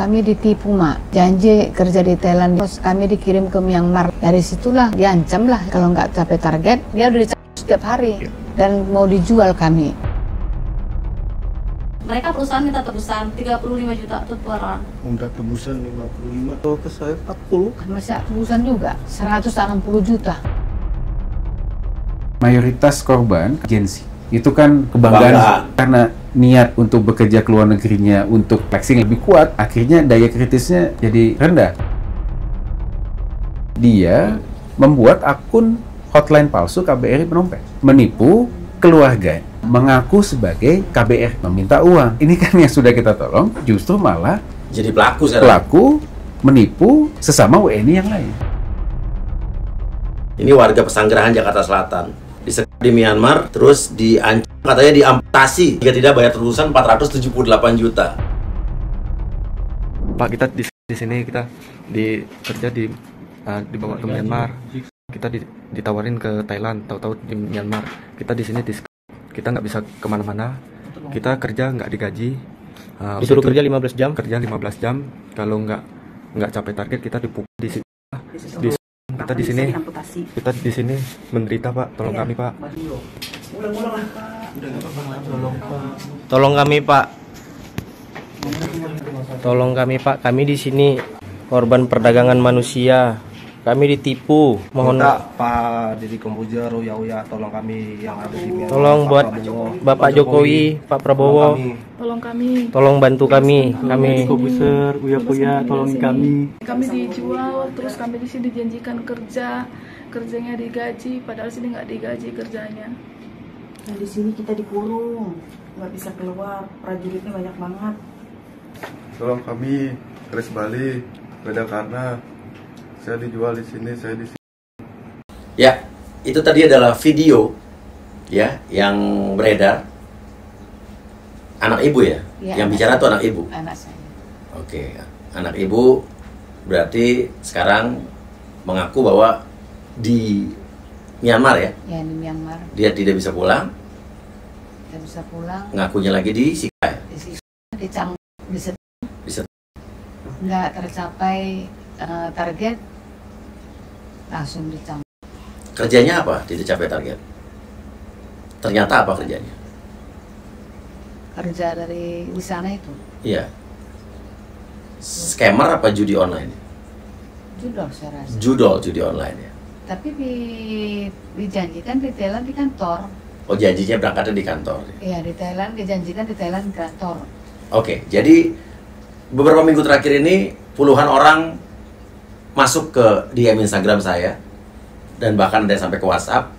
Kami ditipu, Mak. Janji kerja di Thailand, terus kami dikirim ke Myanmar. Dari situlah diancam lah kalau nggak capai target, dia udah dicabut setiap hari dan mau dijual kami. Mereka perusahaan minta tebusan 35 juta tuh per orang. Minta tebusan 55, kalau ke saya 40. Masih tebusan juga, 160 juta. Mayoritas korban agensi. Itu kan kebanggaan karena niat untuk bekerja ke luar negerinya untuk flexing lebih kuat, akhirnya daya kritisnya jadi rendah. Dia membuat akun hotline palsu KBRI Phnom Penh, menipu keluarga, mengaku sebagai KBR, meminta uang. Ini kan yang sudah kita tolong, justru malah jadi pelaku sekarang. Pelaku menipu sesama WNI yang lain. Ini warga Pesanggerahan Jakarta Selatan di Myanmar, terus diancam, katanya diamputasi jika tidak bayar tebusan 478 juta. Pak, kita di sini kita kerja dibawa ke Myanmar. Kita ditawarin ke Thailand, tahu-tahu di Myanmar. Kita di sini kita nggak bisa kemana-mana. Kita kerja nggak digaji. Disuruh kerja 15 jam. Kerja 15 jam. Kalau nggak capai target kita dipukul di sini. Kita di sini menderita, Pak. Tolong kami, Pak. Tolong kami, Pak. Tolong kami, Pak. Kami di sini korban perdagangan manusia. Kami ditipu. Mohon Pak Deddy Komposer, Uya tolong kami yang ada di Myanmar. tolong buat Bapak Jokowi, Pak Prabowo. Tolong kami. Tolong bantu kami. Kami Komposer, Uya tolong kami. Kami dijual, terus kami di sini dijanjikan kerjanya digaji, padahal sini nggak digaji kerjanya. Nah, di sini kita dikurung, nggak bisa keluar, prajuritnya banyak banget. Tolong kami, Kris Bali, beda karena saya dijual di sini, saya di sini. Ya, itu tadi adalah video ya yang beredar. Anak ibu ya? Yang bicara tuh anak ibu. Anak saya. Oke, anak ibu berarti sekarang mengaku bahwa di Myanmar ya? Ya, di Myanmar. Dia tidak bisa pulang. Tidak bisa pulang. Ngakunya lagi di Sikai. Nggak tercapai target, langsung dicambuk. Kerjanya apa? Tidak capai target. Ternyata apa kerjanya? Kerja di sana itu. Iya. Scammer apa judi online? Judol saya rasa. Judi online ya. Tapi dijanjikan di Thailand di kantor. Oh, janjinya berangkatnya di kantor. Iya, di Thailand dijanjikan di Thailand di kantor. Oke, jadi beberapa minggu terakhir ini puluhan orang masuk ke DM Instagram saya dan bahkan ada sampai ke WhatsApp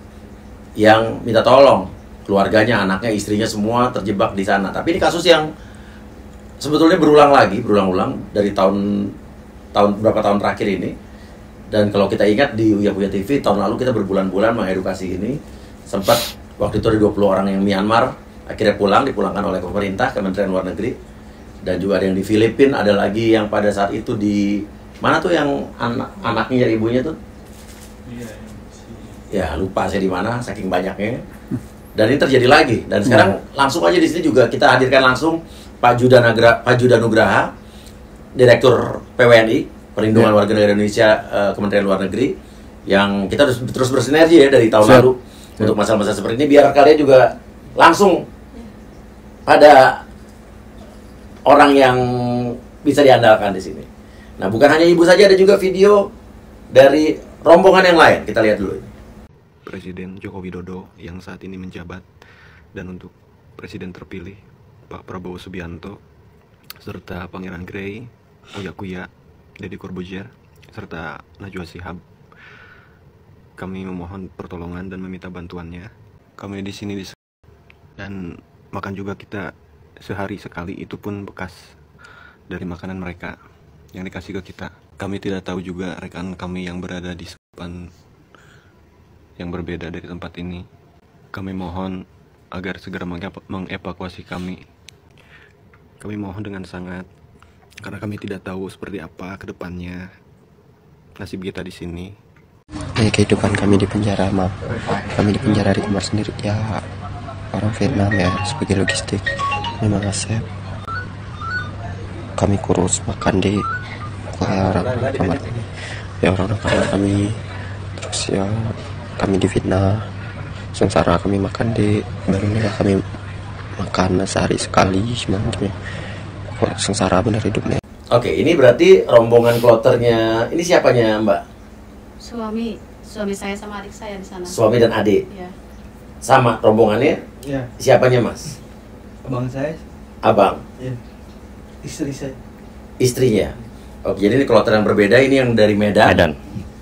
yang minta tolong, keluarganya, anaknya, istrinya semua terjebak di sana. Tapi ini kasus yang sebetulnya berulang dari beberapa tahun terakhir ini. Dan kalau kita ingat di Uya TV tahun lalu kita berbulan-bulan mengedukasi ini. Sempat waktu itu ada 20 orang yang Myanmar akhirnya dipulangkan oleh pemerintah, Kementerian Luar Negeri. Dan juga ada yang di Filipina, ada lagi yang pada saat itu di mana tuh yang anaknya dari ibunya tuh? Ya lupa saya di mana, saking banyaknya. Dan ini terjadi lagi. Dan sekarang langsung aja di sini juga kita hadirkan langsung Pak Juda Nugraha, Direktur PWNI, Perlindungan Warga Negara Indonesia, Kementerian Luar Negeri, yang kita terus bersinergi ya dari tahun lalu untuk masalah-masalah seperti ini, biar kalian juga langsung ada orang yang bisa diandalkan di sini. Nah, bukan hanya ibu saja, ada juga video dari rombongan yang lain. Kita lihat dulu. Presiden Joko Widodo yang saat ini menjabat, dan untuk Presiden terpilih Pak Prabowo Subianto, serta Pangeran Grey, Uya, Deddy Corbuzier, serta Najwa Shihab. Kami memohon pertolongan dan meminta bantuannya. Kami di sini dan makan juga kita sehari sekali, itu pun bekas dari makanan mereka yang dikasih ke kita. Kami tidak tahu juga rekan kami yang berada di sepan yang berbeda dari tempat ini. Kami mohon agar segera mengevakuasi kami. Kami mohon dengan sangat, karena kami tidak tahu seperti apa ke depannya nasib kita di sini. Kehidupan kami di penjara, maaf. Kami di penjara di kamar sendiri ya, orang Vietnam ya, sebagai logistik. Memang Asep kami kurus, makan di orang kamar, ya orang kamar kami. Terus ya kami difitnah, sengsara kami makan di barunya kami makan sehari sekali semacamnya. Kok sengsara benar hidupnya. Oke, ini berarti rombongan kloternya. Ini siapanya, Mbak? Suami saya sama adik saya di sana. Suami dan adik. Iya. Sama rombongannya? Iya. Siapanya, Mas? Abang saya. Abang. Iya. Istri saya. Istrinya. Oke, jadi ini kloter yang berbeda. Ini yang dari Medan. Medan.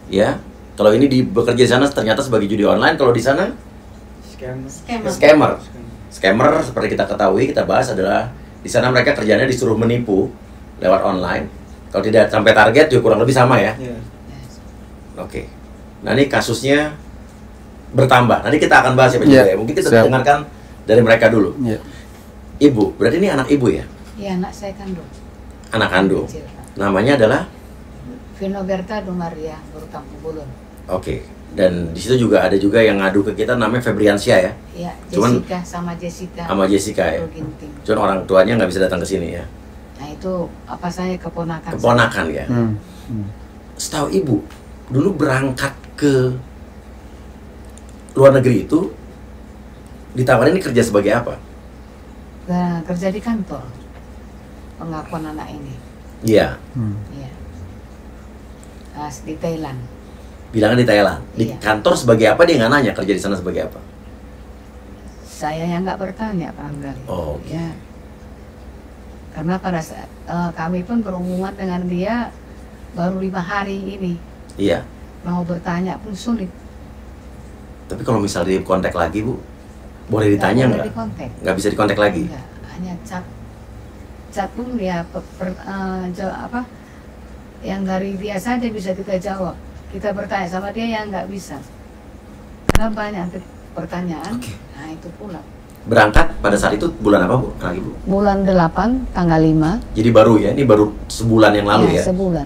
Ya. Kalau ini bekerja di sana ternyata sebagai judi online. Kalau di sana? Scammer. Scammer seperti kita ketahui, kita bahas adalah di sana mereka kerjanya disuruh menipu lewat online. Kalau tidak sampai target juga kurang lebih sama ya. Iya. Oke. Nah, ini kasusnya bertambah. Nanti kita akan bahas ya Pak Jaya. Mungkin kita dengarkan dari mereka dulu. Ibu, berarti ini anak ibu ya? Iya, anak saya kandung. Anak kandung. Namanya adalah Vino Berta Dumaria, Bertampu Bulun. Oke. Dan di situ juga ada juga yang ngadu ke kita namanya Febriansyah ya? Iya, Jessica sama Jessica. Sama Jessica ya. Cuman orang tuanya nggak bisa datang ke sini ya. Nah, itu apa saya keponakan. Keponakan ya. Setahu ibu, dulu berangkat ke luar negeri itu ditawarin ini kerja sebagai apa? Nah, kerja di kantor. Pengakuan anak ini. Iya. Iya. Di Thailand. Bilangnya di Thailand. Di Iya. kantor sebagai apa dia nggak nanya kerja di sana sebagai apa? Saya yang nggak bertanya, Pak Anggal. Oh. Ya. Karena pada saat kami pun berhubungan dengan dia baru 5 hari ini. Iya. Mau bertanya pun sulit. Tapi kalau misalnya di kontak lagi Bu, boleh ditanya nggak? Nggak bisa dikontak lagi? Enggak, hanya chat. Chat pun dia yang dari dia saja bisa kita jawab. Kita bertanya sama dia yang nggak bisa. Karena banyak pertanyaan. Nah itu pula. Berangkat pada saat itu bulan apa Bu? Anak Ibu? Bulan 8 tanggal 5. Jadi baru ya? Ini baru sebulan yang lalu ya? Sebulan.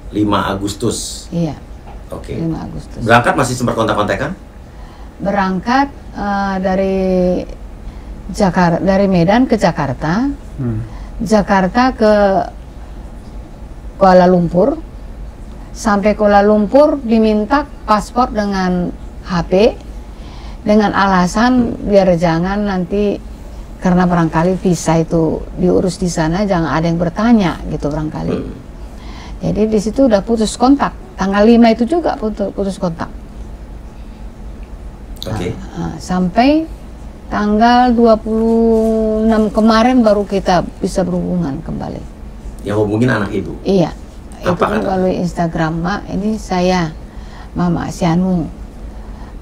5 Agustus. Iya. Oke. 5 Agustus. Berangkat masih sempat kontak-kontakan? Berangkat dari Jakarta, dari Medan ke Jakarta. Jakarta ke Kuala Lumpur. Sampai Kuala Lumpur diminta paspor dengan HP dengan alasan biar jangan nanti karena barangkali visa itu diurus di sana jangan ada yang bertanya gitu barangkali. Jadi di situ udah putus kontak. Tanggal 5 itu juga putus kontak. Oke. Sampai tanggal 26 kemarin baru kita bisa berhubungan kembali. Yang hubungin anak Ibu? Iya. Apa itu pun melalui Instagram, Mak, ini saya Mama Sianu.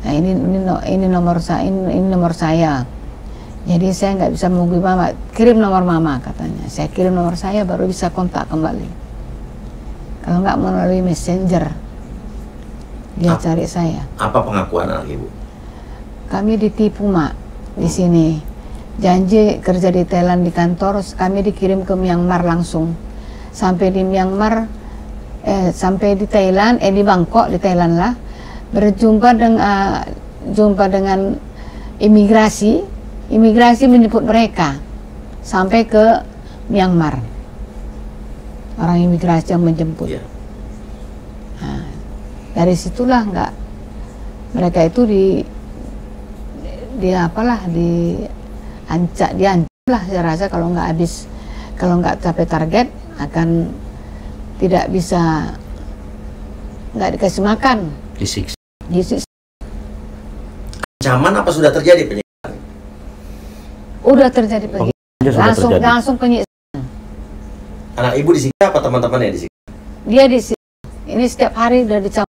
Nah, ini nomor saya. Jadi saya nggak bisa menghubungi Mama, kirim nomor Mama katanya. Saya kirim nomor saya baru bisa kontak kembali. Kalau nggak melalui Messenger, dia cari saya. Apa pengakuan anak Ibu? Kami ditipu, Mak, di sini. Janji kerja di Thailand di kantor, kami dikirim ke Myanmar langsung. Sampai di Myanmar, sampai di Thailand, di Bangkok, di Thailand lah. Jumpa dengan imigrasi menjemput mereka sampai ke Myanmar. Orang imigrasi yang menjemput. Nah, dari situlah mereka itu diancam lah, saya rasa kalau nggak capai target akan tidak bisa, nggak dikasih makan, disiksa. Ancaman apa sudah terjadi penyiksaan? Udah terjadi penyiksaan. Langsung penyiksaan. Anak Ibu disiksa apa teman-temannya disiksa? Dia disiksa. Ini setiap hari udah dicabut.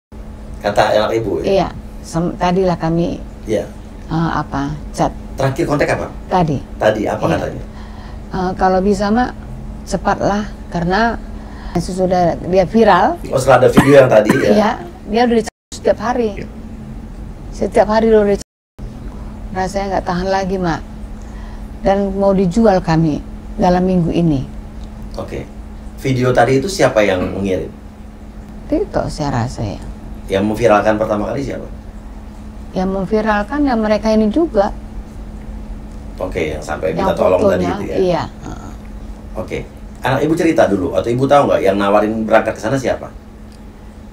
Kata anak Ibu ya? Iya. Tadilah kami chat. Terakhir kontak apa? Tadi apa katanya? Kalau bisa Mak, cepatlah karena sudah dia viral. Oh, setelah ada video yang tadi ya? Iya, dia udah dicabut setiap hari. Setiap hari udah dicabut. Rasanya nggak tahan lagi, Mak. Dan mau dijual kami dalam minggu ini. Oke. Video tadi itu siapa yang mengirim? Tito saya rasa ya. Yang memviralkan pertama kali siapa? Yang memviralkan ya mereka ini juga. Oke, yang sampai minta tolong tadi itu ya? Iya. Oke. Anak ibu cerita dulu, atau ibu tahu nggak yang nawarin berangkat ke sana siapa?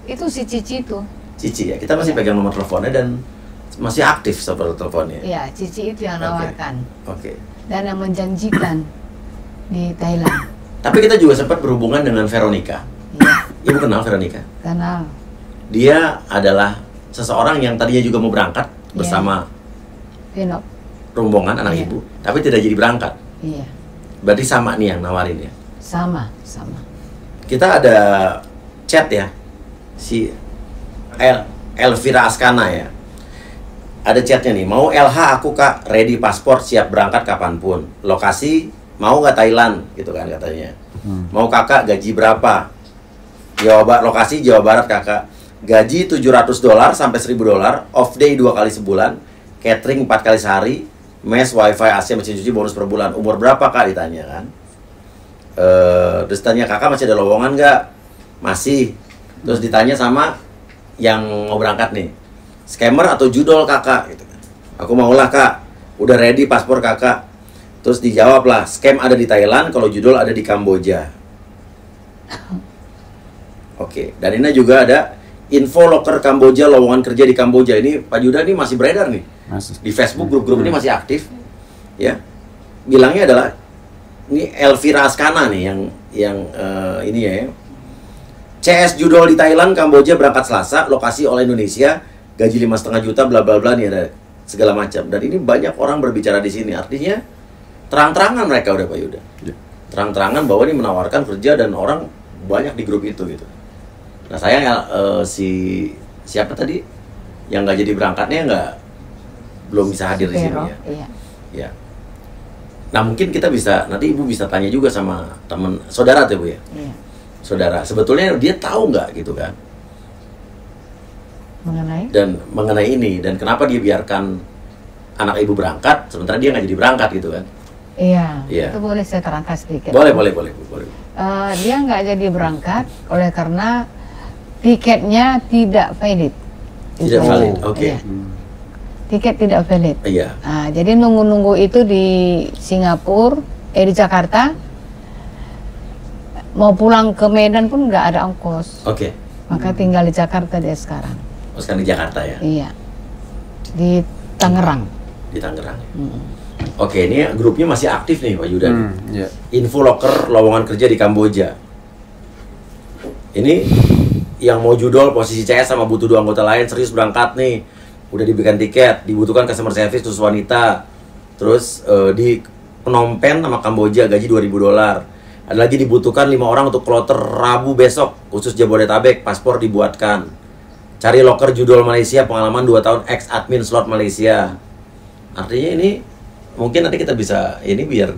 Itu si Cici itu. Cici ya, kita masih pegang nomor teleponnya dan masih aktif seperti teleponnya. Iya, Cici itu yang nawarkan. Oke. Dan yang menjanjikan di Thailand. Tapi kita juga sempat berhubungan dengan Veronica. Iya. Ibu kenal Veronica? Kenal. Dia adalah seseorang yang tadinya juga mau berangkat bersama Vino. rombongan anak ibu, tapi tidak jadi berangkat. Iya. Berarti sama nih yang nawarin ya? Sama. Kita ada chat ya, si Elvira Askana ya. Ada chatnya nih, mau LH aku kak, ready paspor, siap berangkat kapanpun. Lokasi, mau nggak Thailand, gitu kan katanya. Mau kakak, gaji berapa? Lokasi Jawa Barat kakak. Gaji $700 sampai $1.000, off day 2 kali sebulan, catering 4 kali sehari, mes, wifi, AC, mesin cuci, bonus per bulan. Umur berapa kak ditanya kan? Terus tanya kakak masih ada lowongan nggak? Masih. Terus ditanya sama yang mau berangkat nih, scammer atau judol kakak gitu kan. Aku maulah kak, udah ready paspor kakak. Terus dijawab lah, scam ada di Thailand, kalau judol ada di Kamboja. Oke, dan ini juga ada info loker Kamboja, lowongan kerja di Kamboja. Ini Pak Judah ini masih beredar nih. Di Facebook grup-grup ini masih aktif. Ya. Bilangnya adalah ini Elvira Askana nih yang ini ya. CS judol di Thailand, Kamboja berangkat Selasa, lokasi oleh Indonesia, gaji 5,5 juta, bla bla bla nih ada segala macam. Dan ini banyak orang berbicara di sini. Artinya terang-terangan mereka udah Pak Yuda. Terang-terangan bahwa ini menawarkan kerja dan orang banyak di grup itu gitu. Nah sayang siapa tadi yang nggak jadi berangkatnya belum bisa hadir di sini ya. Iya. Ya. Nah mungkin kita bisa nanti ibu bisa tanya juga sama teman saudara tuh bu ya. Iya. Saudara sebetulnya dia tahu nggak gitu kan? Mengenai ini dan kenapa dia biarkan anak ibu berangkat sementara dia nggak jadi berangkat gitu kan? Iya. Iya. Itu boleh saya terangkan sedikit. Boleh. Dia nggak jadi berangkat oleh karena tiketnya tidak valid. Tidak valid, oke. Iya. Tiket tidak valid. Iya. Nah, jadi nunggu-nunggu itu di Singapura, di Jakarta. Mau pulang ke Medan pun nggak ada ongkos. Oke. Maka tinggal di Jakarta dia sekarang. Oh, sekarang di Jakarta ya? Iya. Di Tangerang. Di Tangerang. Oke, ini grupnya masih aktif nih Pak Yuda. Yeah. Info loker lowongan kerja di Kamboja. Ini yang mau judol posisi CS sama butuh 2 anggota lain serius berangkat nih. Udah diberikan tiket, dibutuhkan customer service khusus wanita. Terus di Phnom Penh sama Kamboja gaji $2.000. Ada lagi dibutuhkan 5 orang untuk kloter Rabu besok khusus Jabodetabek, paspor dibuatkan. Cari loker judol Malaysia, pengalaman 2 tahun ex admin slot Malaysia. Artinya ini mungkin nanti kita bisa ini biar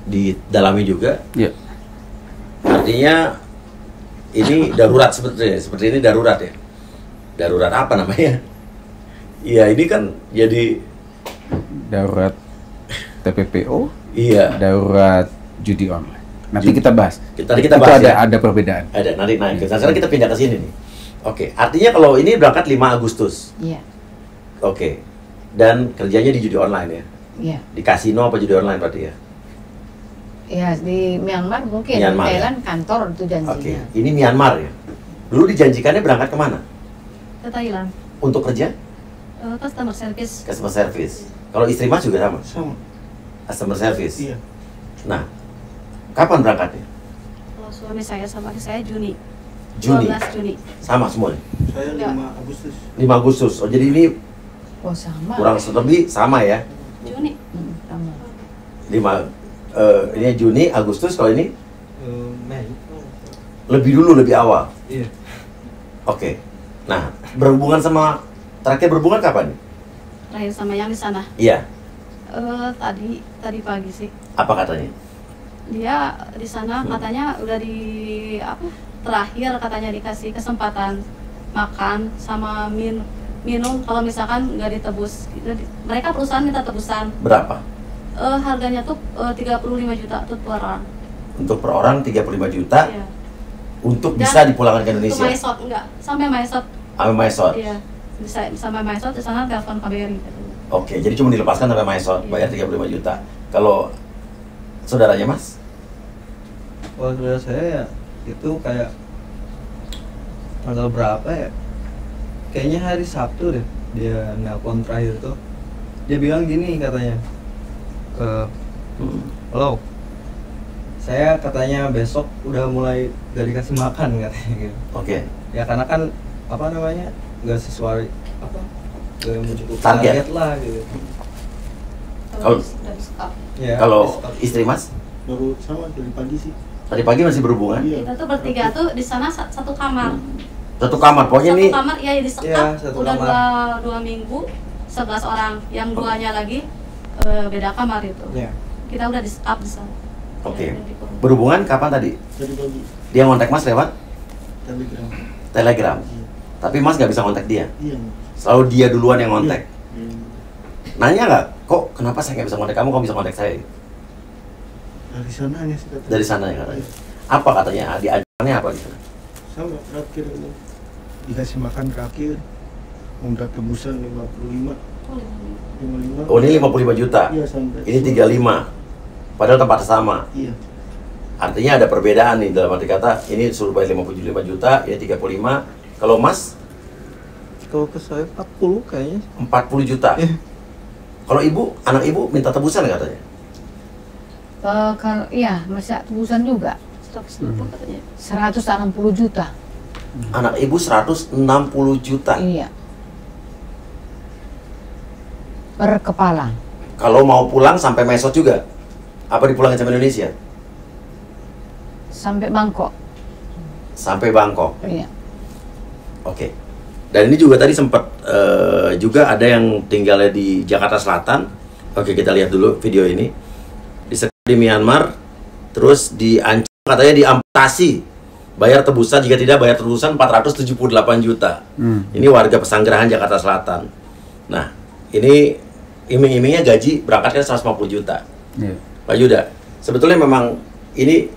didalami juga. Iya. Artinya ini darurat seperti ini darurat ya. Darurat apa namanya? Iya, ini kan jadi darurat TPPO. Iya. Darurat judi online. Nanti kita bahas. Tadi kita bahas itu ya? ada perbedaan. Ada, nanti naik. Sekarang kita pindah ke sini nih. Oke, artinya kalau ini berangkat 5 Agustus. Iya. Oke. Dan kerjanya di judi online ya? Iya. Di kasino apa judi online berarti ya? Ya, di Myanmar mungkin. Myanmar, Thailand kantor itu janjinya. Oke, ini Myanmar ya? Dulu dijanjikannya berangkat kemana? Ke Thailand. Untuk kerja? Customer service. Customer service. Kalau istri Mas juga sama? Sama. Customer service? Iya. Nah, kapan berangkatnya? Kalau suami saya sama saya Juni. Juni? 12 Juni. Sama semuanya? Saya Enggak. 5 Agustus. 5 Agustus. Oh, jadi ini sama. kurang lebih sama ya? Juni. Sama. 5 ini Juni, Agustus. Kalau ini Mei. lebih dulu, lebih awal. Iya. Oke. Nah, terakhir berhubungan kapan? Terakhir sama yang di sana. Iya. Tadi pagi sih. Apa katanya? Dia di sana katanya udah terakhir katanya dikasih kesempatan makan sama minum kalau misalkan nggak ditebus. Mereka perusahaan minta tebusan. Berapa? Harganya tuh 35 juta tuh per orang. Untuk per orang 35 juta. Iya. Untuk Dan bisa dipulangkan ke Indonesia. Ke Maesot enggak, sampai Maesot. Sampai Maesot. Iya. Bisa sampai Maesot di sana telepon KBRI katanya. Oke, jadi cuma dilepaskan sampai Maesot, bayar 35 juta. Kalau saudaranya Mas? Kalau saudara saya ya itu kayak tanggal berapa ya? Kayaknya hari Sabtu deh dia nelpon terakhir tuh. Dia bilang gini katanya, halo, saya katanya besok udah mulai gak dikasih makan katanya gitu. Oke. Ya karena kan apa namanya nggak sesuai apa nggak mencukupi Target. target lah gitu. Kalau Ya, kalau besok. istri Mas Baru sama dari pagi sih. tadi pagi masih berhubungan? Kita tuh bertiga tuh di sana satu kamar. Satu kamar, pokoknya Satu nih. kamar ya disekap Iya, satu udah kamar. dua minggu 11 orang. Yang duanya lagi beda kamar itu. Ya. Kita udah di-up di sana. Oke. Berhubungan kapan tadi? Tadi pagi Dia ngontak Mas lewat telegram. Telegram. Tapi Mas nggak bisa ngontak dia. Iya. Selalu dia duluan yang ngontak. Iya. Nanya nggak? Kok kenapa saya nggak bisa ngontak kamu? Kamu bisa ngontak saya? Dari sananya sih katanya. Dari sana ya katanya. Apa katanya? Diajarnya apa di sana? Sama terakhir ini dikasih makan terakhir minta tebusan 55. 55. Oh, ini 55 juta. Iya, sampai. Ini 35. Padahal tempat sama. Iya. Artinya ada perbedaan nih dalam arti kata ini suruh bayar 55 juta, ini 35. Kalau Mas Kalau ke saya 40 kayaknya. 40 juta. Kalau ibu, anak ibu minta tebusan katanya. Kalau iya masih tebusan juga 160 juta. Anak ibu 160 juta. Iya. Per kepala. Kalau mau pulang sampai Mesot juga. Apa dipulangin sama Indonesia? Sampai Bangkok. Sampai Bangkok. Iya. Oke. Dan ini juga tadi sempat juga ada yang tinggalnya di Jakarta Selatan. Oke, kita lihat dulu video ini. Di Myanmar, terus diancam katanya diamputasi. Bayar tebusan, jika tidak bayar tebusan 478 juta. Ini warga Pesanggerahan Jakarta Selatan. Nah, ini iming-imingnya gaji berangkatnya 150 juta. Yeah. Pak Yuda, sebetulnya memang ini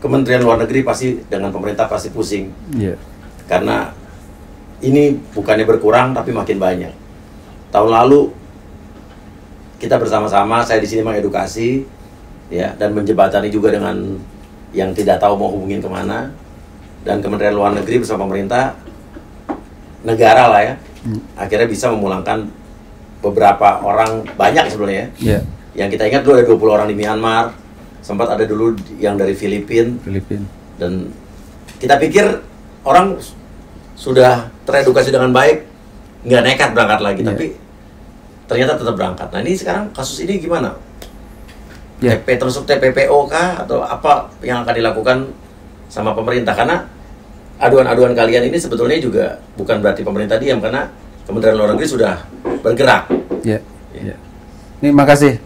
Kementerian Luar Negeri pasti dengan pemerintah pasti pusing. Yeah. Karena ini bukannya berkurang tapi makin banyak. Tahun lalu kita bersama-sama, saya di sini mengedukasi, ya, dan menjembatani juga dengan yang tidak tahu mau hubungin kemana. Dan Kementerian Luar Negeri bersama pemerintah negara lah ya, akhirnya bisa memulangkan beberapa orang, banyak sebenarnya. Yeah. Yang kita ingat dulu ada 20 orang di Myanmar, sempat ada dulu yang dari Filipina. Dan kita pikir orang sudah teredukasi dengan baik, nggak nekat berangkat lagi, tapi ternyata tetap berangkat. Nah, ini sekarang kasus ini gimana? Termasuk TPPO kah atau apa yang akan dilakukan sama pemerintah? Karena aduan-aduan kalian ini sebetulnya juga bukan berarti pemerintah diam, karena Kementerian Luar Negeri sudah bergerak. Ya. Ini makasih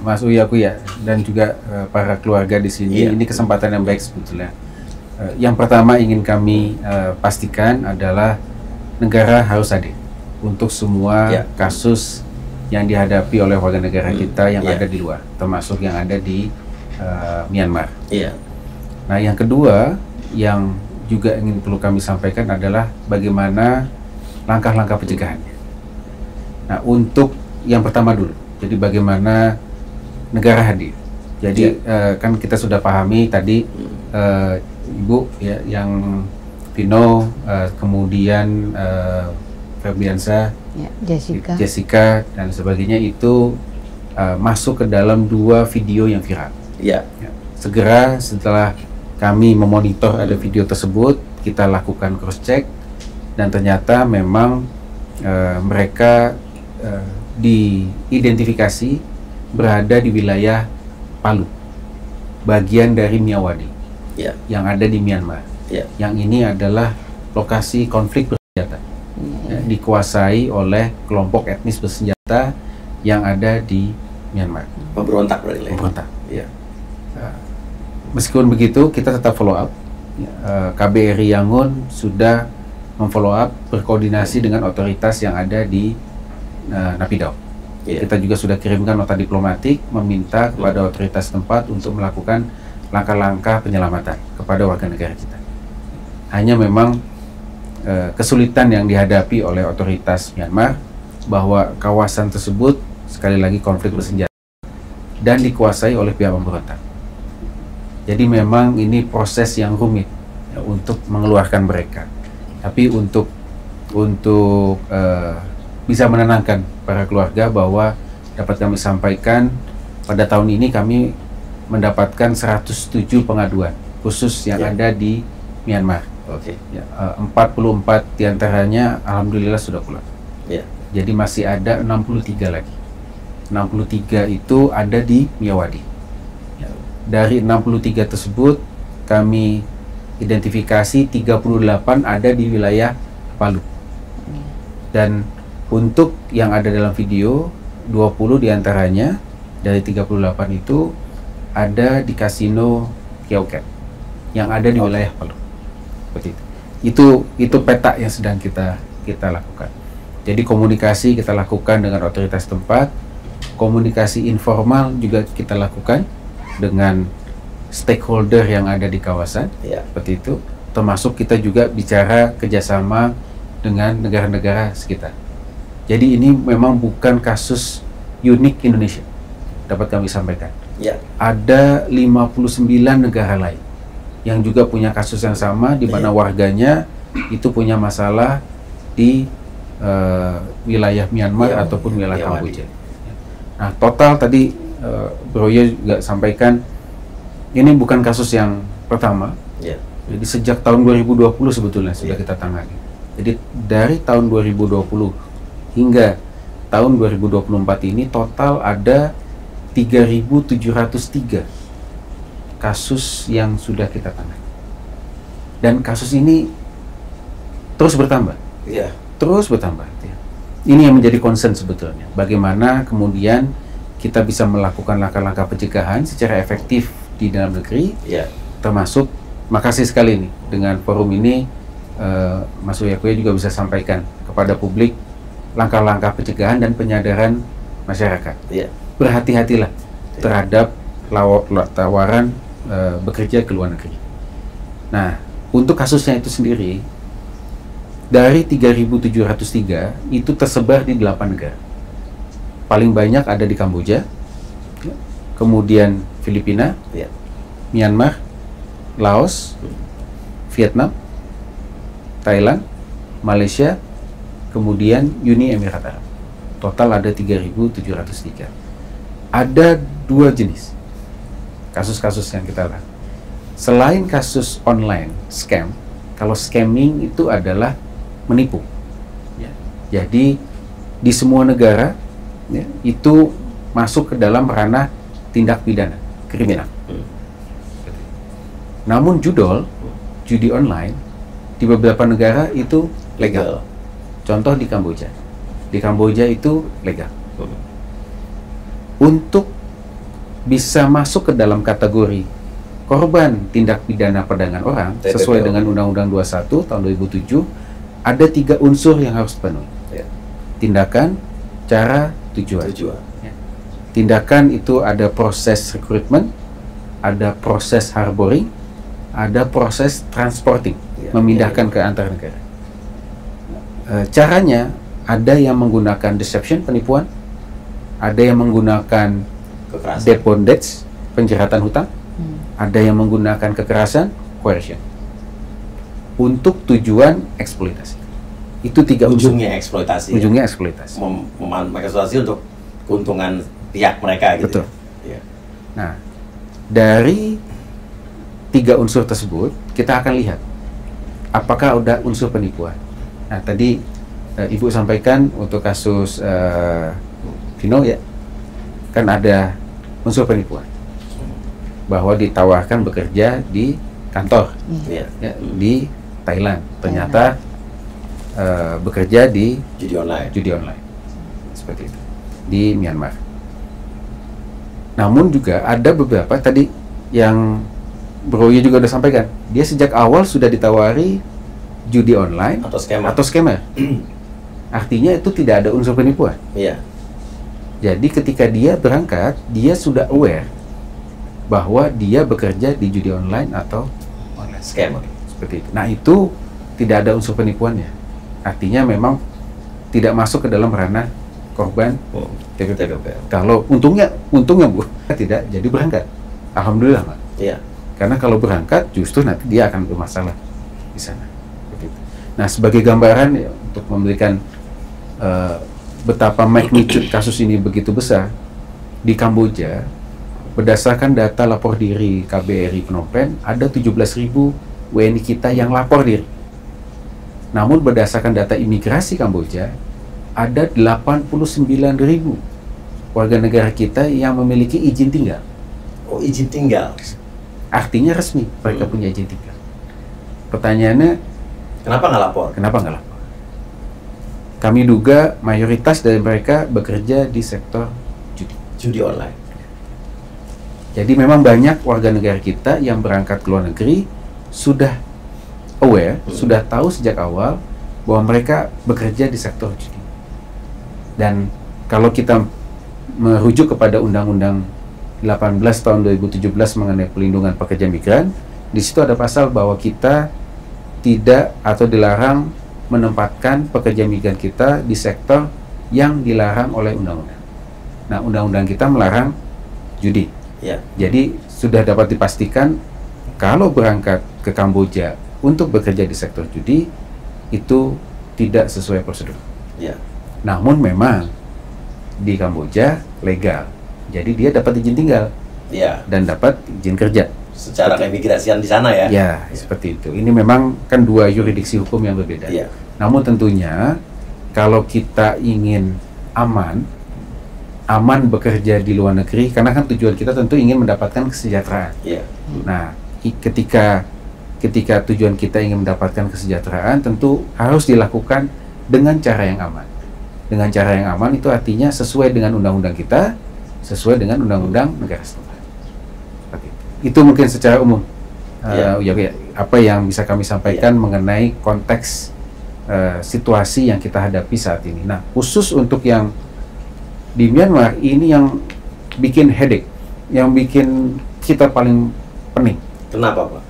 Mas Uya Kuya dan juga para keluarga di sini. Ini kesempatan yang baik sebetulnya. Yang pertama ingin kami pastikan adalah negara harus hadir untuk semua kasus yang dihadapi oleh warga negara kita yang ada di luar, termasuk yang ada di Myanmar. Nah, yang kedua yang juga ingin perlu kami sampaikan adalah bagaimana langkah-langkah pencegahannya. Nah, untuk yang pertama dulu, jadi bagaimana negara hadir. Jadi kan kita sudah pahami tadi Ibu ya, yang Vino, kemudian Febriansa, Jessica dan sebagainya itu masuk ke dalam 2 video yang viral. Segera setelah kami memonitor ada video tersebut, kita lakukan cross check dan ternyata memang mereka diidentifikasi berada di wilayah Palu, bagian dari Myawaddy yang ada di Myanmar. Yang ini adalah lokasi konflik bersenjata, dikuasai oleh kelompok etnis bersenjata yang ada di Myanmar. Pemberontak berarti. Pemberontak. Meskipun begitu, kita tetap follow up. KBRI Yangon sudah memfollow up, berkoordinasi dengan otoritas yang ada di Naypyidaw. Kita juga sudah kirimkan nota diplomatik meminta kepada otoritas tempat untuk melakukan langkah-langkah penyelamatan kepada warga negara kita. Hanya memang kesulitan yang dihadapi oleh otoritas Myanmar bahwa kawasan tersebut sekali lagi konflik bersenjata dan dikuasai oleh pihak pemberontak. Jadi memang ini proses yang rumit ya, untuk mengeluarkan mereka. Tapi untuk bisa menenangkan para keluarga bahwa dapat kami sampaikan pada tahun ini kami mendapatkan 107 pengaduan khusus yang ada di Myanmar. Ya, 44 diantaranya alhamdulillah sudah pulang. Jadi masih ada 63 lagi. 63 itu ada di Miyawadi. Ya, dari 63 tersebut kami identifikasi 38 ada di wilayah Palu. Dan untuk yang ada dalam video 20 diantaranya dari 38 itu ada di kasino Kiauket yang ada di wilayah Palu. Seperti itu peta yang sedang kita lakukan. Jadi komunikasi kita lakukan dengan otoritas tempat, komunikasi informal juga kita lakukan dengan stakeholder yang ada di kawasan, seperti itu. Termasuk kita juga bicara kerjasama dengan negara-negara sekitar. Jadi ini memang bukan kasus unik Indonesia, dapat kami sampaikan. Ada 59 negara lain yang juga punya kasus yang sama, di mana warganya itu punya masalah di wilayah Myanmar ataupun wilayah Kamboja. Nah, total tadi Bro Yo juga sampaikan, ini bukan kasus yang pertama. Jadi sejak tahun 2020 sebetulnya sudah kita tangani. Jadi dari tahun 2020 hingga tahun 2024 ini total ada 3.703 kasus yang sudah kita tangani. Dan kasus ini terus bertambah. Terus bertambah. Ini yang menjadi concern sebetulnya. Bagaimana kemudian kita bisa melakukan langkah-langkah pencegahan secara efektif di dalam negeri, termasuk, makasih sekali nih dengan forum ini, Mas Uyakuya juga bisa sampaikan kepada publik langkah-langkah pencegahan dan penyadaran masyarakat. Berhati-hatilah terhadap tawaran bekerja ke luar negeri. Nah, untuk kasusnya itu sendiri, dari 3.703 itu tersebar di 8 negara. Paling banyak ada di Kamboja, kemudian Filipina, Myanmar, Laos, Vietnam, Thailand, Malaysia, kemudian Uni Emirat Arab. Total ada 3.703. Ada 2 jenis kasus-kasus yang kita lakukan. Selain kasus online scam, kalau scamming itu adalah menipu. Jadi di semua negara itu masuk ke dalam ranah tindak pidana kriminal. Namun judi online di beberapa negara itu legal. Contoh di Kamboja. Di Kamboja itu legal. Untuk bisa masuk ke dalam kategori korban tindak pidana perdagangan orang sesuai dengan Undang-Undang 21 tahun 2007, ada 3 unsur yang harus dipenuhi. Tindakan, cara, tujuan. Tindakan itu ada proses rekrutmen, ada proses harboring, ada proses transporting, memindahkan ke antar negara. Caranya, ada yang menggunakan deception, penipuan, ada yang menggunakan debondage, penjeratan hutang, ada yang menggunakan kekerasan, coercion, untuk tujuan eksploitasi. Itu 3 unsur. Ujungnya eksploitasi. Ujungnya eksploitasi. Eksploitasi untuk keuntungan pihak mereka gitu. Betul. Nah, dari 3 unsur tersebut kita akan lihat apakah ada unsur penipuan. Nah, tadi Ibu sampaikan untuk kasus Vino ya, kan ada unsur penipuan bahwa ditawarkan bekerja di kantor di Thailand, ternyata bekerja di judi online seperti itu di Myanmar. Namun juga ada beberapa tadi yang Bro Yo juga udah sampaikan, dia sejak awal sudah ditawari judi online atau scammer. Artinya itu tidak ada unsur penipuan. Jadi ketika dia berangkat, dia sudah aware bahwa dia bekerja di judi online atau online scam seperti itu. Nah, itu tidak ada unsur penipuannya. Artinya memang tidak masuk ke dalam ranah korban TPP. Kalau untungnya Bu tidak jadi berangkat. Alhamdulillah, Pak. Karena kalau berangkat justru nanti dia akan bermasalah di sana. Begitu. Nah, sebagai gambaran ya, untuk memberikan betapa magnitude kasus ini begitu besar, di Kamboja berdasarkan data lapor diri KBRI Phnom Penh ada 17.000 WNI kita yang lapor diri. Namun berdasarkan data imigrasi Kamboja ada 89.000 warga negara kita yang memiliki izin tinggal. Oh, izin tinggal. Artinya resmi mereka punya izin tinggal. Pertanyaannya, kenapa nggak lapor? Kenapa nggak lapor? Kami duga mayoritas dari mereka bekerja di sektor judi online. Jadi memang banyak warga negara kita yang berangkat ke luar negeri sudah aware, sudah tahu sejak awal bahwa mereka bekerja di sektor judi. Dan kalau kita merujuk kepada Undang-Undang 18 tahun 2017 mengenai pelindungan pekerja migran, di situ ada pasal bahwa kita tidak atau dilarang menempatkan pekerja migran kita di sektor yang dilarang oleh undang-undang. Nah, undang-undang kita melarang judi. Ya. Jadi sudah dapat dipastikan kalau berangkat ke Kamboja untuk bekerja di sektor judi itu tidak sesuai prosedur. Ya. Namun memang di Kamboja legal. Jadi dia dapat izin tinggal. Ya. Dan dapat izin kerja. Secara keimigrasian di sana ya. Ya, seperti itu. Ini memang kan dua yurisdiksi hukum yang berbeda. Ya. Namun tentunya kalau kita ingin aman bekerja di luar negeri, karena kan tujuan kita tentu ingin mendapatkan kesejahteraan. Ya. Nah, ketika tujuan kita ingin mendapatkan kesejahteraan, tentu harus dilakukan dengan cara yang aman. Dengan cara yang aman itu artinya sesuai dengan undang-undang kita, sesuai dengan undang-undang negara setempat. Itu mungkin secara umum apa yang bisa kami sampaikan mengenai konteks situasi yang kita hadapi saat ini. Nah, khusus untuk yang di Myanmar ini yang bikin headache, yang bikin kita paling pening. Kenapa, Pak?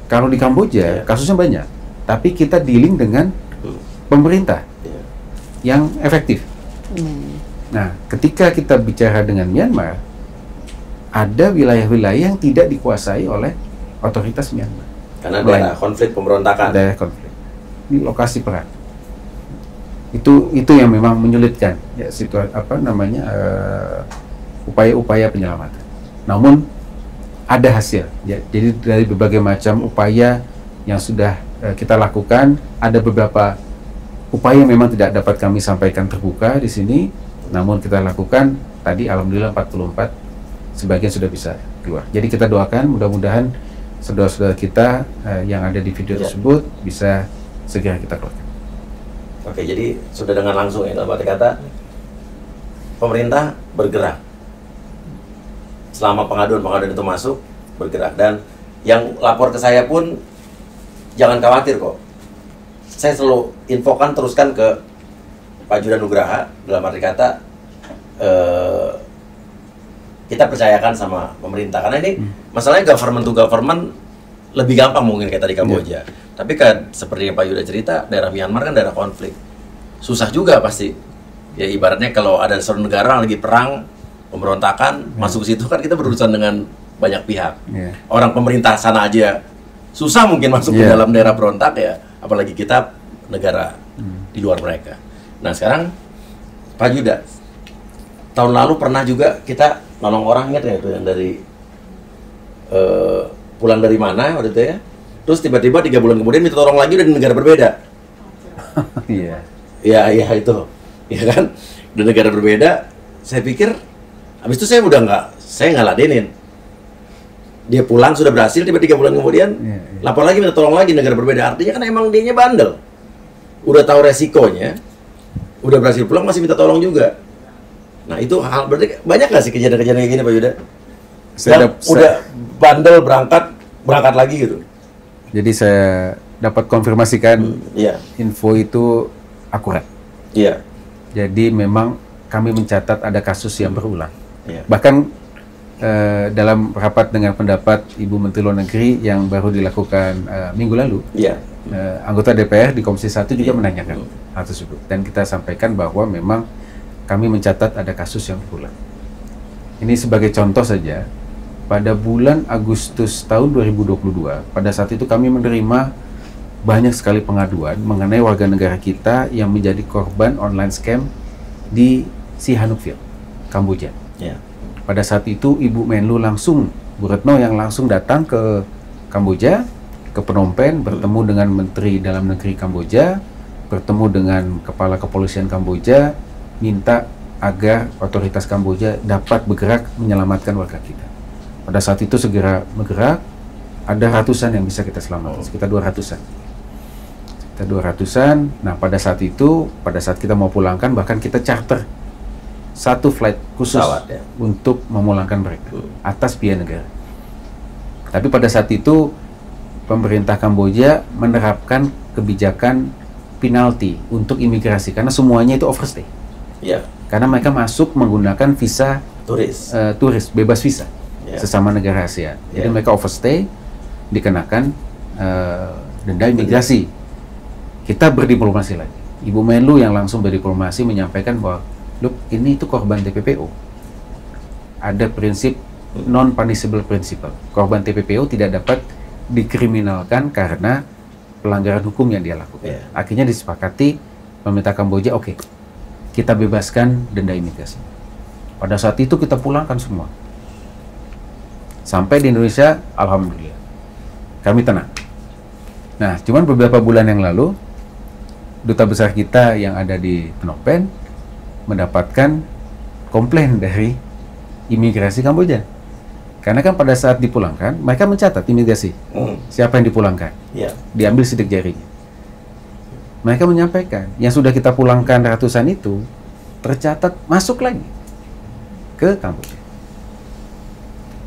Kalau di Kamboja kasusnya banyak, tapi kita dealing dengan pemerintah yang efektif. Nah, ketika kita bicara dengan Myanmar, ada wilayah-wilayah yang tidak dikuasai oleh otoritas Myanmar. Karena daerah konflik pemberontakan. Daerah konflik. Di lokasi perang. Itu yang memang menyulitkan ya situasi upaya-upaya penyelamatan. Namun ada hasil. Ya, jadi dari berbagai macam upaya yang sudah kita lakukan, ada beberapa upaya yang memang tidak dapat kami sampaikan terbuka di sini, namun kita lakukan tadi alhamdulillah 44 sebagian sudah bisa keluar. Jadi kita doakan mudah-mudahan saudara-saudara kita yang ada di video tersebut bisa segera kita keluarkan. Oke, jadi sudah dengan langsung ya, dalam arti kata pemerintah bergerak selama pengaduan-pengaduan itu masuk, bergerak. Dan yang lapor ke saya pun jangan khawatir kok. Saya selalu infokan, teruskan ke Pak Judan Nugraha, dalam arti kata kita percayakan sama pemerintah, karena ini masalahnya government to government lebih gampang mungkin kayak tadi Kamboja. Tapi kan seperti yang Pak Yuda cerita, daerah Myanmar kan daerah konflik, susah juga pasti. Ya ibaratnya kalau ada suatu negara lagi perang, pemberontakan, masuk ke situ kan kita berurusan dengan banyak pihak. Orang pemerintah sana aja susah mungkin masuk ke dalam daerah berontak ya, apalagi kita negara di luar mereka. Nah sekarang Pak Yuda, tahun lalu pernah juga kita nolong orang, ingat ya itu yang dari pulang dari mana waktu itu ya, terus tiba-tiba 3 bulan kemudian minta tolong lagi dari negara berbeda. Iya. Iya itu, ya kan, dari negara berbeda. Saya pikir, habis itu saya nggak ladenin. Dia pulang sudah berhasil, tiba 3 bulan kemudian lapor lagi minta tolong lagi negara berbeda. Artinya kan emang dianya bandel, udah tahu resikonya, udah berhasil pulang masih minta tolong juga. Nah itu hal berarti banyak nggak sih kejadian-kejadian kayak gini Pak Yuda? Udah bandel berangkat lagi gitu. Jadi saya dapat konfirmasikan info itu akurat. Iya. Jadi memang kami mencatat ada kasus yang berulang. Bahkan dalam rapat dengan pendapat Ibu Menteri Luar Negeri yang baru dilakukan minggu lalu, anggota DPR di Komisi 1 juga menanyakan hal tersebut. Dan kita sampaikan bahwa memang kami mencatat ada kasus yang berulang. Ini sebagai contoh saja, pada bulan Agustus tahun 2022, pada saat itu kami menerima banyak sekali pengaduan mengenai warga negara kita yang menjadi korban online scam di Sihanoukville, Kamboja. Pada saat itu Ibu Menlu langsung, Bu Retno yang langsung datang ke Kamboja, ke Phnom Penh, bertemu dengan Menteri Dalam Negeri Kamboja, bertemu dengan Kepala Kepolisian Kamboja, minta agar otoritas Kamboja dapat bergerak menyelamatkan warga kita. Pada saat itu segera bergerak, ada ratusan yang bisa kita selamatkan, sekitar 200-an. Kita 200-an. Nah, pada saat itu, pada saat kita mau pulangkan, bahkan kita charter satu flight khusus untuk memulangkan mereka atas biaya negara. Tapi pada saat itu pemerintah Kamboja menerapkan kebijakan penalti untuk imigrasi karena semuanya itu overstay. Karena mereka masuk menggunakan visa turis bebas visa sesama negara ASEAN. Jadi mereka overstay dikenakan denda imigrasi. Kita berdiplomasi lagi. Ibu Menlu yang langsung berdiplomasi menyampaikan bahwa, look, ini itu korban TPPO. Ada prinsip non-punishable principle. Korban TPPO tidak dapat dikriminalkan karena pelanggaran hukum yang dia lakukan. Akhirnya disepakati pemerintah Kamboja, oke, kita bebaskan denda imigrasi. Pada saat itu kita pulangkan semua. Sampai di Indonesia, alhamdulillah, kami tenang. Nah, cuman beberapa bulan yang lalu, duta besar kita yang ada di Phnom Penh mendapatkan komplain dari imigrasi Kamboja. Karena kan pada saat dipulangkan, mereka mencatat imigrasi siapa yang dipulangkan, diambil sidik jarinya. Mereka menyampaikan yang sudah kita pulangkan ratusan itu tercatat masuk lagi ke Kamboja.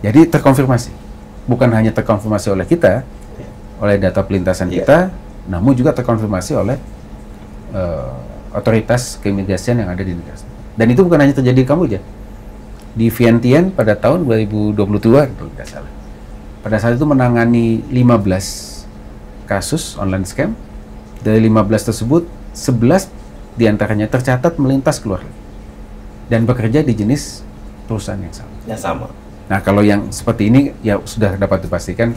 Jadi terkonfirmasi, bukan hanya terkonfirmasi oleh kita, oleh data pelintasan kita, namun juga terkonfirmasi oleh otoritas keimigrasian yang ada di negara. Dan itu bukan hanya terjadi di Kamboja. Di Vientiane pada tahun 2022 kalau tidak salah. Pada saat itu menangani 15 kasus online scam. Dari 15 tersebut 11 diantaranya tercatat melintas keluar dan bekerja di jenis perusahaan yang sama. Yang sama. Nah, kalau yang seperti ini ya sudah dapat dipastikan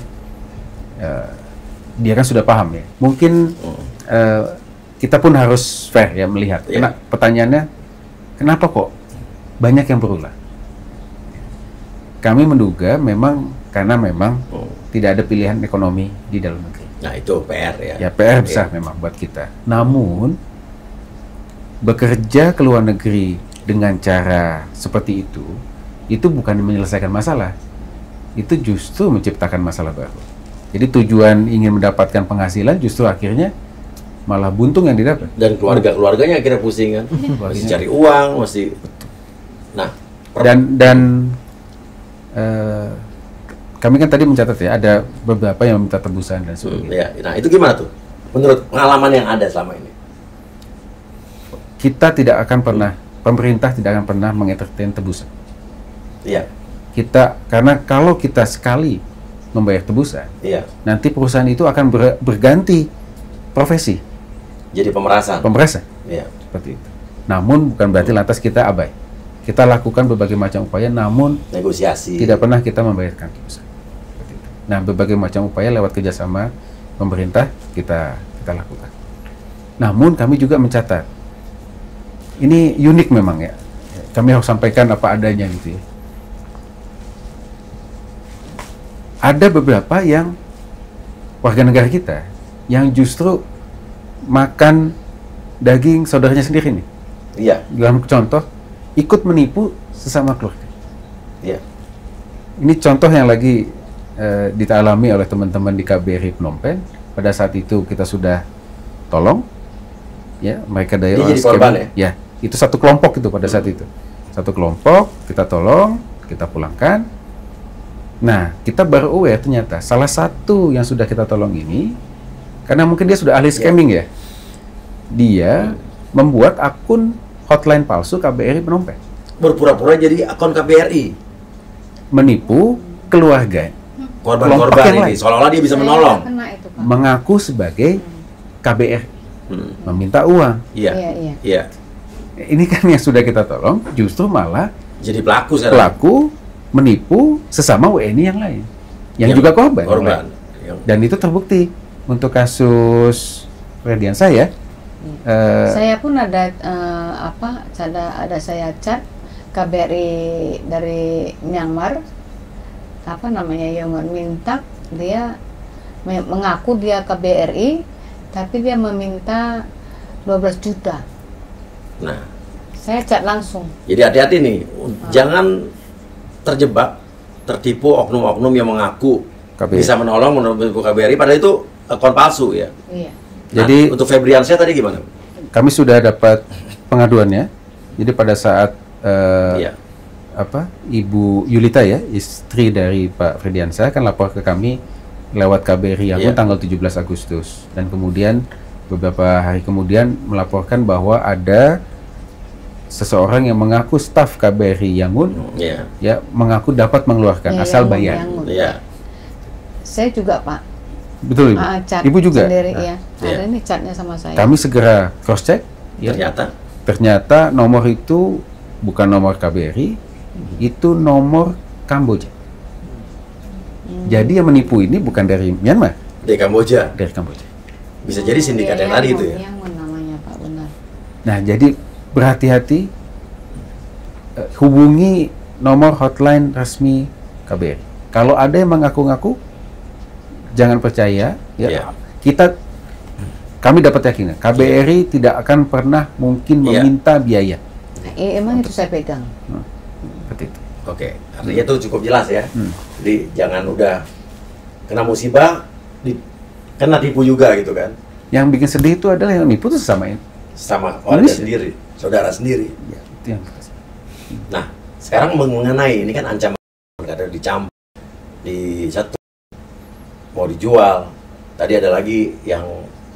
dia kan sudah paham ya. Mungkin kita pun harus fair ya melihat. Pertanyaannya, kenapa kok banyak yang berulang? Kami menduga memang karena memang tidak ada pilihan ekonomi di dalam negeri. Nah, itu PR ya. Ya, PR besar memang buat kita. Namun bekerja ke luar negeri dengan cara seperti itu bukan menyelesaikan masalah. Itu justru menciptakan masalah baru. Jadi tujuan ingin mendapatkan penghasilan justru akhirnya malah buntung yang didapat. Dan keluarganya akhirnya pusing kan. Masih cari uang, masih. Nah, dan kami kan tadi mencatat ya ada beberapa yang meminta tebusan dan sebagainya. Nah, itu gimana tuh? Menurut pengalaman yang ada selama ini? Kita tidak akan pernah, pemerintah tidak akan pernah mengentertain tebusan. Karena kalau kita sekali membayar tebusan, nanti perusahaan itu akan berganti profesi. Jadi pemerasan. Seperti itu. Namun bukan berarti lantas kita abai. Kita lakukan berbagai macam upaya, namun negosiasi. Tidak pernah kita membayarkan tebusan. Seperti itu. Nah, berbagai macam upaya lewat kerjasama pemerintah kita lakukan. Namun kami juga mencatat, ini unik memang ya. Kami harus sampaikan apa adanya gitu ya. Ada beberapa yang warga negara kita yang justru makan daging saudaranya sendiri nih. Dalam contoh, ikut menipu sesama keluarga. Ini contoh yang lagi dialami oleh teman-teman di KBRI Phnom Penh. Pada saat itu kita sudah tolong, ya mereka dari jadi korban ya. Itu satu kelompok itu pada saat itu. Satu kelompok kita tolong, kita pulangkan. Nah, kita baru aware ternyata salah satu yang sudah kita tolong ini, karena mungkin dia sudah ahli scamming ya, dia membuat akun hotline palsu KBRI Phnom Penh. Berpura-pura jadi akun KBRI. Menipu keluarga. Korban-korban ini, seolah-olah dia bisa menolong. Mengaku sebagai KBRI. Meminta uang. Iya. Ini kan yang sudah kita tolong, justru malah jadi pelaku sekarang. menipu sesama WNI yang lain, yang juga korban. Dan itu terbukti untuk kasus Frediansyah ya. Saya pun ada ada saya chat KBRI dari Myanmar, yang minta dia mengaku dia KBRI, tapi dia meminta 12 juta. Nah, saya chat langsung. Jadi hati-hati nih, jangan terjebak, tertipu oknum-oknum yang mengaku bisa menolong menurut KBRI, padahal itu akun palsu ya. Iya. Nah, Jadi untuk Febriansyah tadi gimana? Kami sudah dapat pengaduannya. Jadi pada saat Ibu Yulita ya, istri dari Pak Frediansyah kan lapor ke kami lewat KBRI Yangon tanggal 17 Agustus, dan kemudian beberapa hari kemudian melaporkan bahwa ada seseorang yang mengaku staf KBRI Yangon ya mengaku dapat mengeluarkan asal bayar. Saya juga Pak. Betul Ibu. Ibu juga. Sendiri, ada ini catnya sama saya. Kami segera cross check. Ternyata nomor itu bukan nomor KBRI, itu nomor Kamboja. Jadi yang menipu ini bukan dari Myanmar. Dari Kamboja. Dari Kamboja. Bisa jadi sindikat yang tadi itu ya. Namanya Pak, benar. Nah, jadi berhati-hati, hubungi nomor hotline resmi KBRI. Kalau ada yang mengaku-ngaku, jangan percaya. Kami dapat yakin KBRI tidak akan pernah mungkin meminta biaya. Emang itu saya pegang. Seperti itu. Oke, artinya itu cukup jelas ya. Jadi jangan udah kena musibah, kena tipu juga gitu kan. Yang bikin sedih itu adalah yang nipu itu sama orang sendiri, saudara sendiri. Ya, itu yang nah, sekarang mengenai ini kan ancaman ada dicampur, di satu mau dijual. Tadi ada lagi yang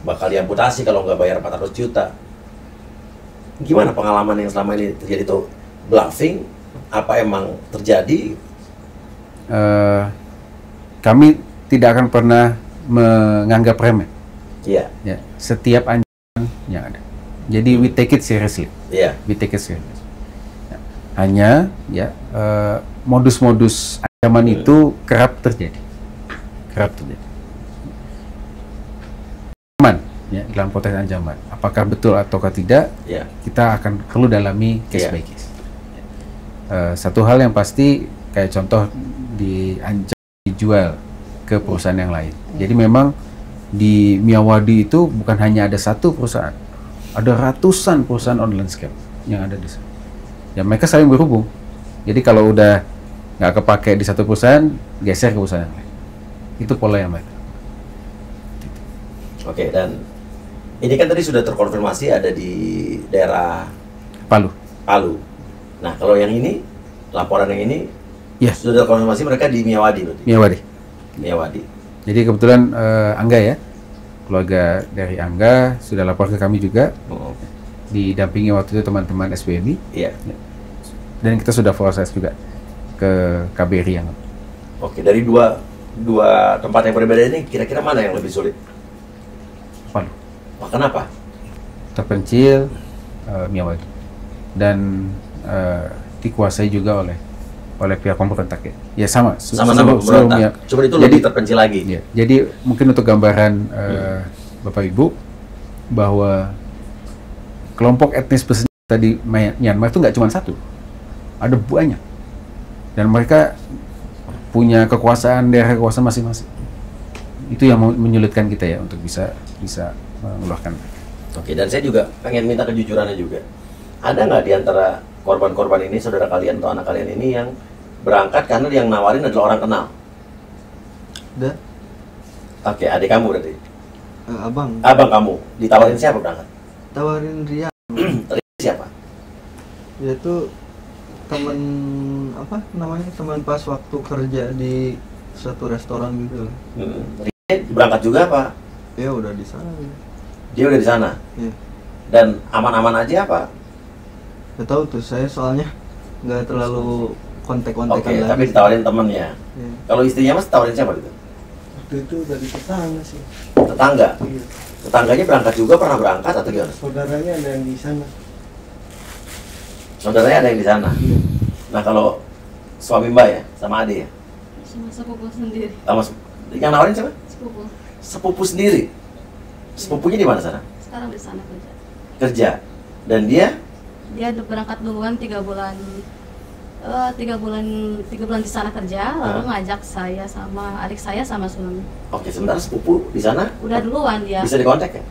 bakal diamputasi kalau nggak bayar 400 juta. Gimana pengalaman yang selama ini terjadi itu? Bluffing? Apa emang terjadi? Kami tidak akan pernah menganggap remeh. Iya. Ya, setiap ancaman yang ada. Jadi we take it seriously. Iya. We take it seriously. Ya. Hanya modus-modus ancaman itu kerap terjadi. Ancaman, dalam konteks ancaman. Apakah betul ataukah tidak? Kita akan perlu dalami case by case. Satu hal yang pasti, kayak contoh diancam dijual ke perusahaan yang lain. Jadi memang di Miyawadi itu bukan hanya ada satu perusahaan, ada ratusan perusahaan online scam yang ada di sana. Ya mereka saling berhubung. Jadi kalau udah nggak kepake di satu perusahaan, geser ke perusahaan yang lain. Itu pola yang mereka. Oke, dan ini kan tadi sudah terkonfirmasi ada di daerah Palu. Nah, kalau yang ini, laporan yang ini, sudah terkonfirmasi mereka di Miyawadi berarti? Miyawadi. Jadi kebetulan Angga ya, keluarga dari Angga sudah lapor ke kami juga, didampingi waktu itu teman-teman SBMI. Dan kita sudah proses juga ke KBRI yang. Oke, dari dua tempat yang berbeda ini, kira-kira mana yang lebih sulit? Palu. Kenapa? Terpencil, Miyawadi. Dan dikuasai juga oleh pihak pemberontak ya. Ya sama pemberontak. Cuma itu lebih terpencil lagi. Ya, jadi mungkin untuk gambaran Bapak Ibu bahwa kelompok etnis bersenjata di Myanmar itu nggak cuma satu, ada banyak, dan mereka punya daerah kekuasaan masing-masing. Itu yang menyulitkan kita ya untuk bisa mengeluarkan. Oke, dan saya juga pengen minta kejujurannya juga. Ada nggak di antara korban-korban ini, saudara kalian atau anak kalian ini yang berangkat karena yang nawarin adalah orang kenal? Ada. Oke, adik kamu berarti? Abang kamu. Ditawarin siapa berangkat? Tawarin Ria. Siapa? Dia tuh teman teman pas waktu kerja di satu restoran gitu. Ria berangkat juga apa? Ya udah di sana. Dia udah di sana? Iya. Dan aman-aman aja apa? Gak tahu tuh, saya soalnya nggak terlalu kontak-kontakan lagi. Tapi ditawarin temennya. Kalau istrinya Mas tawarin siapa gitu? Waktu itu dari tetangga sih. Tetangga? Iya. Tetangganya berangkat juga, pernah berangkat atau gimana? Saudaranya ada yang di sana. Saudaranya ada yang di sana? Iya. Nah kalau suami Mbak ya, sama adik ya? Sama sepupu sendiri. Yang nawarin siapa? Sepupu. Sepupu sendiri. Sepupunya di mana sana? Sekarang di sana kerja. Kerja. Dan dia? Dia berangkat duluan 3 bulan. 3 bulan di sana kerja, lalu ngajak saya sama adik saya sama suami. Oke, sebentar sepupu di sana? Udah duluan dia. Bisa dikontak ya?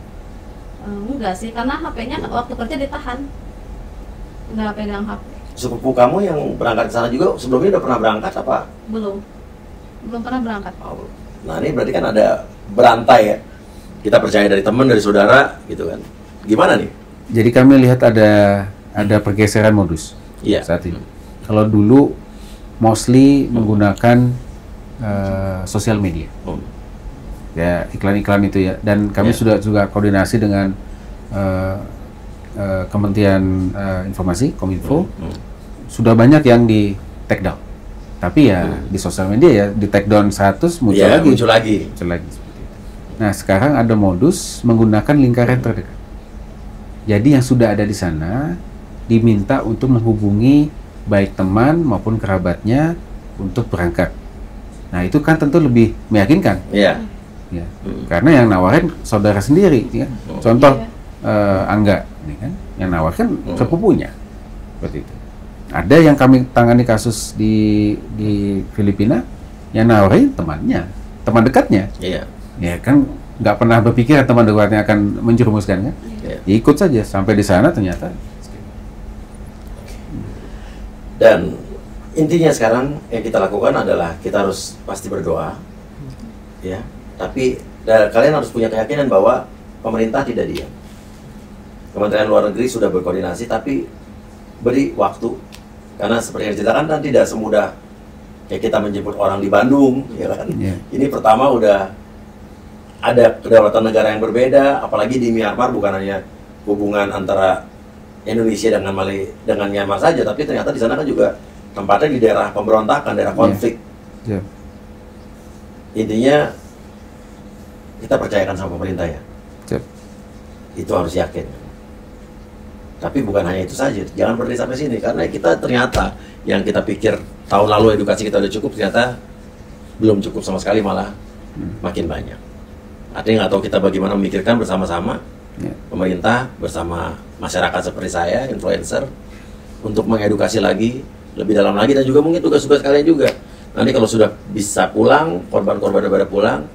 Enggak sih, karena HP-nya waktu kerja ditahan. Nggak pegang HP. Sepupu kamu yang berangkat ke sana juga sebelumnya udah pernah berangkat apa? Belum pernah berangkat. Nah ini berarti kan ada berantai ya. Kita percaya dari teman, dari saudara gitu kan. Gimana nih? Jadi kami lihat ada pergeseran modus saat ini. Kalau dulu mostly menggunakan sosial media, ya iklan-iklan itu ya. Dan kami sudah juga koordinasi dengan Kementerian Informasi, Kominfo. Sudah banyak yang di take down. Tapi ya di sosial media ya di take down 100 muncul lagi. Seperti itu. Nah sekarang ada modus menggunakan lingkaran terdekat. Jadi yang sudah ada di sana diminta untuk menghubungi baik teman maupun kerabatnya untuk berangkat. Nah itu kan tentu lebih meyakinkan. Ya. Karena yang nawarin saudara sendiri. Ya. Contoh Angga, ini kan yang nawarkan sepupunya. Seperti itu. Ada yang kami tangani kasus di Filipina yang nawarin temannya, teman dekatnya. Ya kan nggak pernah berpikir teman dekatnya akan menjerumuskan kan. Ya, ikut saja sampai di sana ternyata. Dan intinya sekarang yang kita lakukan adalah kita harus pasti berdoa, ya. Tapi kalian harus punya keyakinan bahwa pemerintah tidak diam. Kementerian Luar Negeri sudah berkoordinasi, tapi beri waktu. Karena seperti yang diceritakan kan tidak semudah kayak kita menjemput orang di Bandung, ya kan? Ini pertama udah ada kedaulatan negara yang berbeda, apalagi di Myanmar bukan hanya hubungan antara Indonesia dengan Myanmar saja, tapi ternyata di sana kan juga tempatnya di daerah pemberontakan, daerah konflik. Intinya kita percayakan sama pemerintah ya. Itu harus yakin. Tapi bukan hanya itu saja, jangan berhenti sampai sini, karena kita ternyata yang kita pikir tahun lalu edukasi kita udah cukup, ternyata belum cukup sama sekali, malah makin banyak. Artinya nggak tahu kita bagaimana memikirkan bersama-sama, pemerintah bersama masyarakat seperti saya, influencer, untuk mengedukasi lagi, lebih dalam lagi, dan juga mungkin tugas-tugas kalian juga. Nanti kalau sudah bisa pulang, korban-korban pada pulang,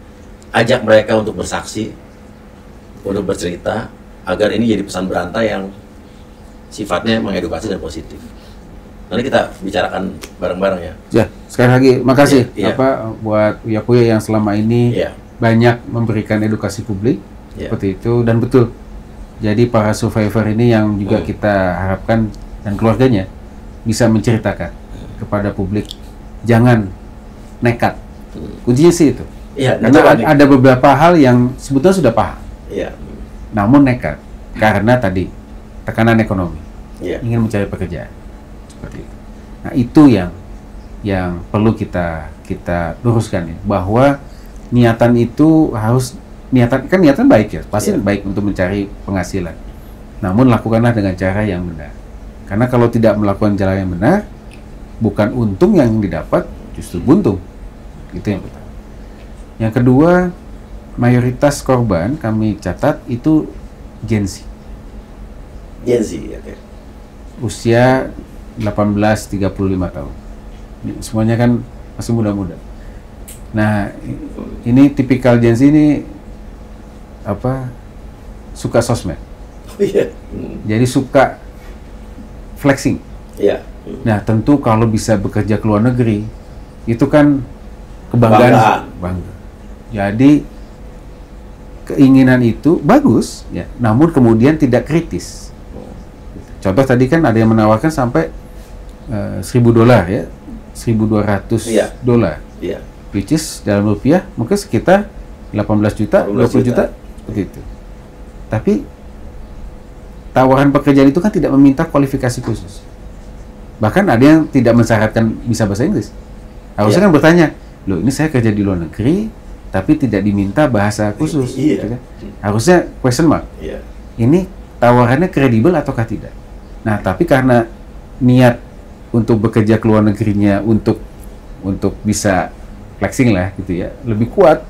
ajak mereka untuk bersaksi, untuk bercerita, agar ini jadi pesan berantai yang sifatnya mengedukasi dan positif. Nanti kita bicarakan bareng-bareng ya. Ya, sekali lagi makasih buat Uyakuya yang selama ini banyak memberikan edukasi publik seperti itu, dan betul. Jadi para survivor ini yang juga kita harapkan dan keluarganya bisa menceritakan kepada publik, jangan nekat. Kuncinya sih itu. Karena ada beberapa hal yang sebetulnya sudah paham. Namun nekat karena tadi tekanan ekonomi, ingin mencari pekerjaan seperti itu. Nah itu yang perlu kita luruskan ya, bahwa niatan itu harus niatan baik ya, pasti baik untuk mencari penghasilan. Namun lakukanlah dengan cara yang benar. Karena kalau tidak melakukan cara yang benar, bukan untung yang didapat, justru buntung. Itu yang pertama. Yang kedua, mayoritas korban kami catat itu Gen Z. Usia 18-35 tahun. Semuanya kan masih muda-muda. Nah, ini tipikal Gen Z ini suka sosmed. Jadi suka flexing. Nah, tentu kalau bisa bekerja ke luar negeri, itu kan kebanggaan. Bangga. Jadi keinginan itu bagus ya, namun kemudian tidak kritis. Contoh tadi kan ada yang menawarkan sampai $1.000 ya, $1.200, which is dalam rupiah mungkin sekitar 18 juta, 20 juta seperti itu. Tapi tawaran pekerjaan itu kan tidak meminta kualifikasi khusus. Bahkan ada yang tidak mensyaratkan bisa bahasa Inggris. Harusnya kan bertanya, loh ini saya kerja di luar negeri, tapi tidak diminta bahasa khusus. Gitu kan? Harusnya question mark. Ini tawarannya kredibel ataukah tidak? Nah, tapi karena niat untuk bekerja ke luar negerinya untuk bisa flexing lah gitu ya, lebih kuat,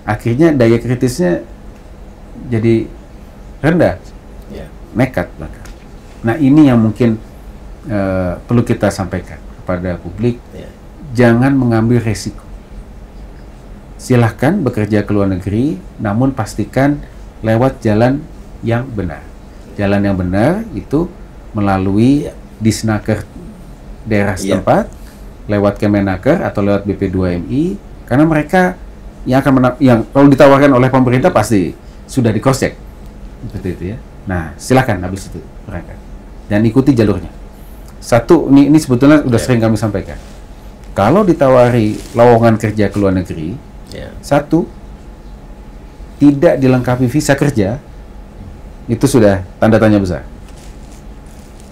akhirnya daya kritisnya jadi rendah, nekat bahkan. Nah ini yang mungkin perlu kita sampaikan kepada publik, jangan mengambil resiko. Silahkan bekerja ke luar negeri, namun pastikan lewat jalan yang benar. Jalan yang benar itu melalui Disnaker daerah setempat, lewat Kemenaker atau lewat BP2MI, karena mereka yang akan yang kalau ditawarkan oleh pemerintah pasti sudah di cross check seperti itu ya. Nah silakan habis itu berangkat dan ikuti jalurnya. Satu, ini sebetulnya udah sering kami sampaikan, kalau ditawari lowongan kerja ke luar negeri, satu, tidak dilengkapi visa kerja, itu sudah tanda tanya besar.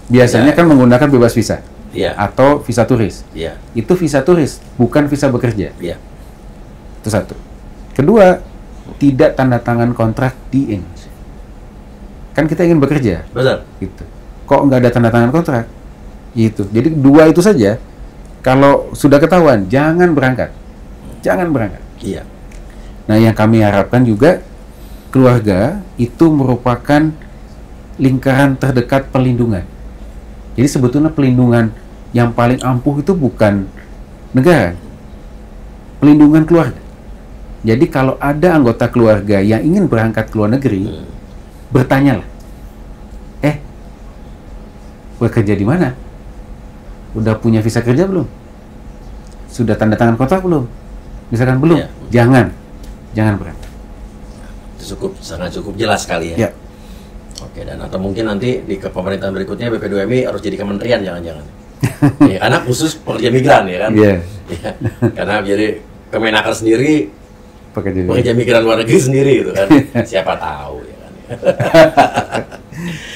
Biasanya kan menggunakan bebas visa atau visa turis. Itu visa turis, bukan visa bekerja. Itu satu. Kedua, tidak tanda tangan kontrak di Indonesia. Kan kita ingin bekerja. Betul. Gitu. Kok nggak ada tanda tangan kontrak? Itu. Jadi dua itu saja. Kalau sudah ketahuan, jangan berangkat. Jangan berangkat. Nah, yang kami harapkan juga keluarga itu merupakan lingkaran terdekat perlindungan. Jadi sebetulnya pelindungan yang paling ampuh itu bukan negara, pelindungan keluarga. Jadi kalau ada anggota keluarga yang ingin berangkat ke luar negeri, bertanyalah, bekerja di mana? Udah punya visa kerja belum? Sudah tanda tangan kontrak belum? Misalkan belum, jangan berangkat. Itu sangat cukup jelas sekali ya. Oke, dan atau mungkin nanti di kepemerintahan berikutnya BP2MI harus jadi kementerian jangan-jangan. Ya, karena khusus pekerja migran ya kan. Ya, karena jadi Kemenaker sendiri pekerja migran luar negeri sendiri gitu kan. Siapa tahu ya kan.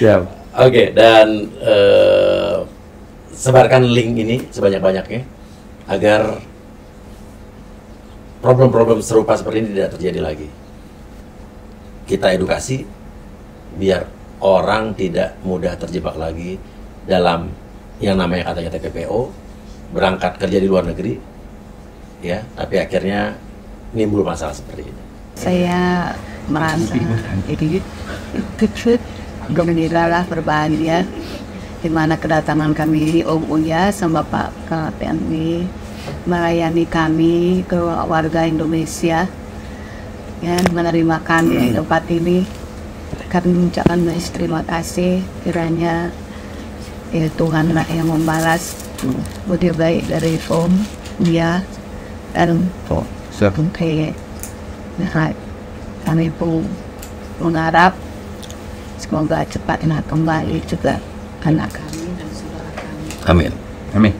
Siap. Oke, dan sebarkan link ini sebanyak-banyaknya agar problem-problem serupa seperti ini tidak terjadi lagi. Kita edukasi biar orang tidak mudah terjebak lagi dalam yang namanya katanya TPPO, berangkat kerja di luar negeri, ya, tapi akhirnya nimbul masalah seperti ini. Saya merasa jadi gembira berbahagia di mana kedatangan kami Om Uya sama Pak KPNI melayani kami ke warga Indonesia yang menerima kami di tempat ini. Kami mengucapkan terima kasih, kiranya Tuhan yang membalas budi baik dari Om Uya dan kami pun mengharap semoga cepat kembali juga anak kami dan saudara kami. Amin.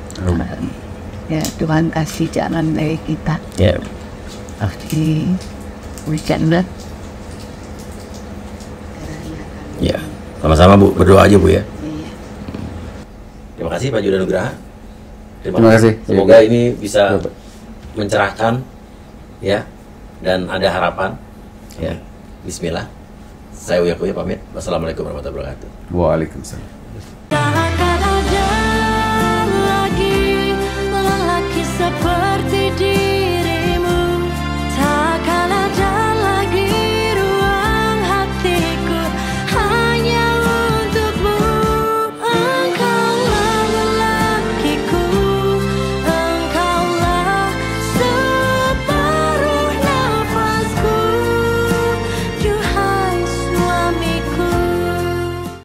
Ya, Tuhan kasih jalan dari kita. Di weekend. Ya, sama-sama Bu, berdoa aja Bu ya. Terima kasih Pak Judah Nugraha. Terima kasih. Semoga ini bisa mencerahkan ya dan ada harapan ya. Bismillah. Saya Uya Kuya pamit. Wassalamualaikum warahmatullahi wabarakatuh. Waalaikumsalam.